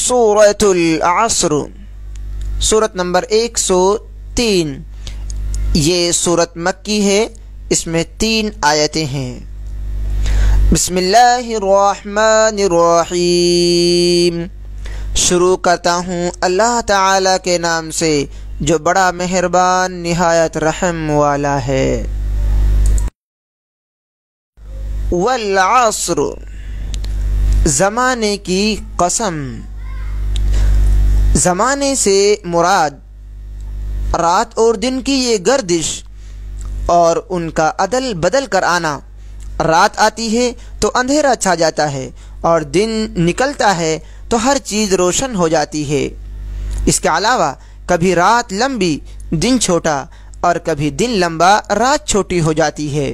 سورۃ العصر، سورت نمبر 103۔ یہ سورت مکی ہے، اس میں 3 آیتیں ہیں۔ بسم اللہ الرحمن الرحیم، شروع کرتا ہوں اللہ تعالی کے نام سے جو بڑا مہربان نہایت رحم والا ہے۔ والعصر، زمانے کی قسم۔ زمانے سے مراد رات اور دن کی یہ گردش اور ان کا عدل بدل کر آنا۔ رات آتی ہے تو اندھیرا چھا جاتا ہے اور دن نکلتا ہے تو ہر چیز روشن ہو جاتی ہے۔ اس کے علاوہ کبھی رات لمبی دن چھوٹا اور کبھی دن لمبا رات چھوٹی ہو جاتی ہے۔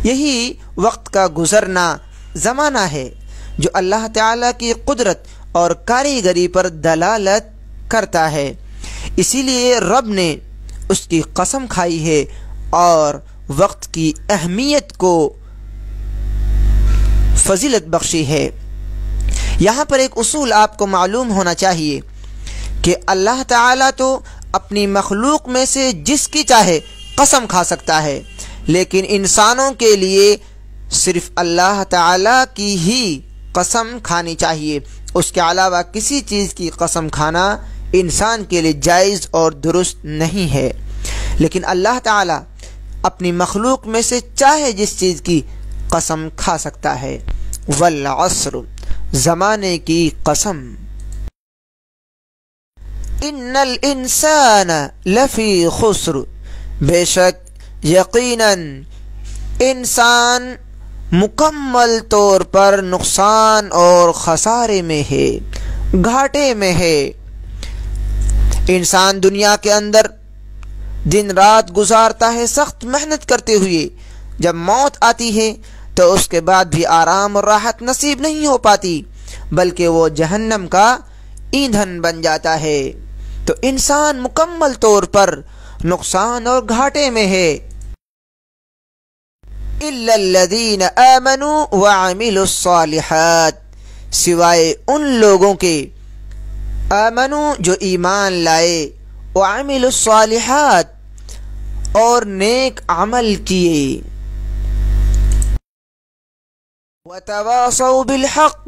یہی وقت کا گزرنا زمانہ ہے جو اللہ تعالیٰ کی قدرت اور کاریگری پر دلالت کرتا ہے، اسی لیے رب نے اس کی قسم کھائی ہے اور وقت کی اہمیت کو فضیلت بخشی ہے۔ یہاں پر ایک اصول آپ کو معلوم ہونا چاہیے کہ اللہ تعالیٰ تو اپنی مخلوق میں سے جس کی چاہے قسم کھا سکتا ہے، لیکن انسانوں کے لیے صرف اللہ تعالیٰ کی ہی قسم کھانی چاہیے۔ اس کے علاوہ کسی چیز کی قسم کھانا انسان کے لیے جائز اور درست نہیں ہے، لیکن اللہ تعالیٰ اپنی مخلوق میں سے چاہے جس چیز کی قسم کھا سکتا ہے۔ والعصر، زمانے کی قسم۔ ان الانسان لفی خسر، بے شک یقیناً انسان مکمل طور پر نقصان اور خسارے میں ہے، گھاٹے میں ہے۔ انسان دنیا کے اندر دن رات گزارتا ہے سخت محنت کرتے ہوئے، جب موت آتی ہے تو اس کے بعد بھی آرام اور راحت نصیب نہیں ہو پاتی، بلکہ وہ جہنم کا ایندھن بن جاتا ہے۔ تو انسان مکمل طور پر نقصان اور گھاٹے میں ہے۔ الا الذین آمنوا وعملوا الصالحات، سوائے ان لوگوں کے آمنوا جو ایمان لائے، وعملوا الصالحات اور نیک عمل کیے، وتواصوا بالحق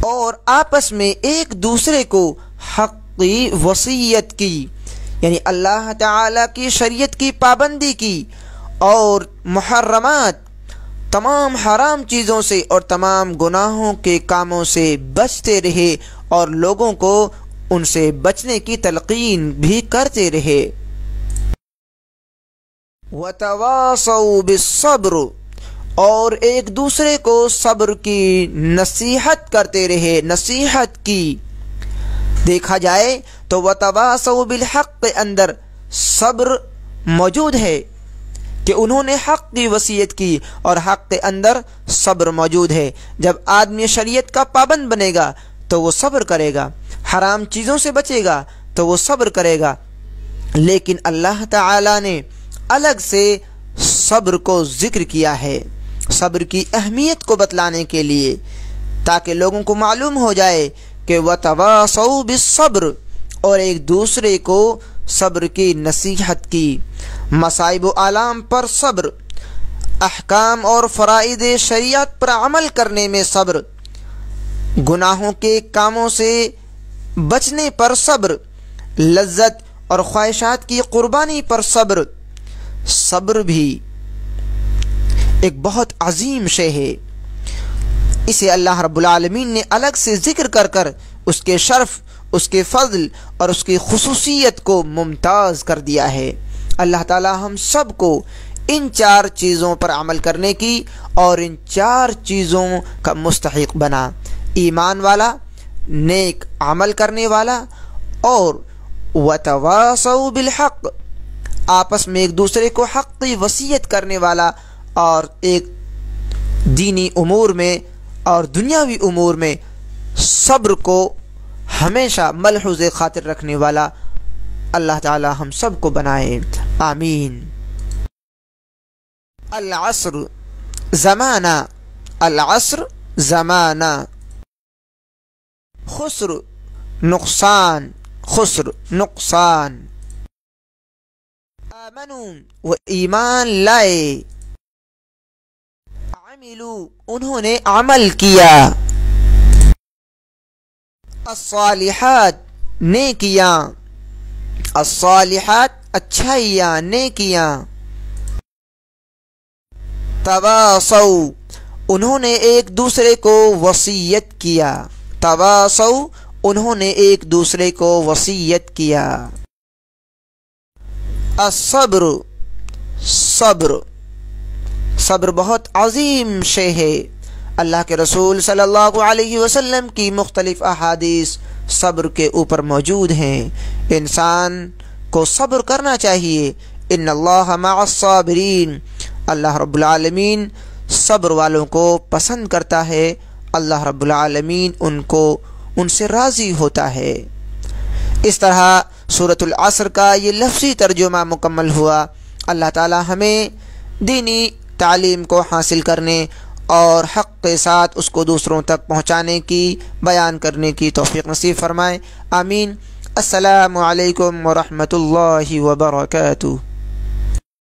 اور آپس میں ایک دوسرے کو حق کی وصیت کی، یعنی اللہ تعالی کی شریعت کی پابندی کی اور محرمات، تمام حرام چیزوں سے اور تمام گناہوں کے کاموں سے بچتے رہے اور لوگوں کو ان سے بچنے کی تلقین بھی کرتے رہے۔ وَتَوَاصَوْا بِالصَّبْرِ اور ایک دوسرے کو صبر کی نصیحت کرتے رہے، نصیحت کی۔ دیکھا جائے تو وَتَوَاصَوْا بِالْحَقِّ کے اندر صبر موجود ہے کہ انہوں نے حق کی وصیت کی، اور حق کے اندر صبر موجود ہے۔ جب آدمی شریعت کا پابند بنے گا تو وہ صبر کرے گا، حرام چیزوں سے بچے گا تو وہ صبر کرے گا، لیکن اللہ تعالی نے الگ سے صبر کو ذکر کیا ہے، صبر کی اہمیت کو بتلانے کے لیے، تاکہ لوگوں کو معلوم ہو جائے کہ وَتَوَاصَوْا بِالصَّبْرِ اور ایک دوسرے کو صبر کی نصیحت کی۔ مصائب و آلام پر صبر، احکام اور فرائض شریعت پر عمل کرنے میں صبر، گناہوں کے کاموں سے بچنے پر صبر، لذت اور خواہشات کی قربانی پر صبر۔ صبر بھی ایک بہت عظیم شے ہے، اسے اللہ رب العالمین نے الگ سے ذکر کر کر اس کے شرف، اس کے فضل اور اس کی خصوصیت کو ممتاز کر دیا ہے۔ اللہ تعالی ہم سب کو ان 4 چیزوں پر عمل کرنے کی اور ان 4 چیزوں کا مستحق بنا: ایمان والا، نیک عمل کرنے والا، اور وتواصوا بالحق، آپس میں ایک دوسرے کو حق کی وصیت کرنے والا، اور ایک دینی امور میں اور دنیاوی امور میں صبر کو ہمیشہ ملحوظ خاطر رکھنے والا۔ اللہ تعالی ہم سب کو بنائے، آمین۔ العصر، زمانہ، العصر زمانہ۔ خسر نقصان، خسر نقصان۔ آمنو وہ ایمان لائے، عملو انہوں نے عمل کیا، الصالحات نیکیاں، الصالحات اچھائیاں نیکیاں، تواصو انہوں نے ایک دوسرے کو وصیت کیا، تواصو انہوں نے ایک دوسرے کو وصیت کیا۔ الصبر صبر، صبر بہت عظیم شے ہے۔ اللہ کے رسول صلی اللہ علیہ وسلم کی مختلف احادیث صبر کے اوپر موجود ہیں۔ انسان کو صبر کرنا چاہیے۔ ان اللہ مع الصابرین، اللہ رب العالمین صبر والوں کو پسند کرتا ہے، اللہ رب العالمین ان سے راضی ہوتا ہے۔ اس طرح سورۃ العصر کا یہ لفظی ترجمہ مکمل ہوا۔ اللہ تعالی ہمیں دینی تعلیم کو حاصل کرنے اور حق کے ساتھ اس کو دوسروں تک پہنچانے کی، بیان کرنے کی توفیق نصیب فرمائے، آمین۔ السلام علیکم ورحمۃ اللہ وبرکاتہ۔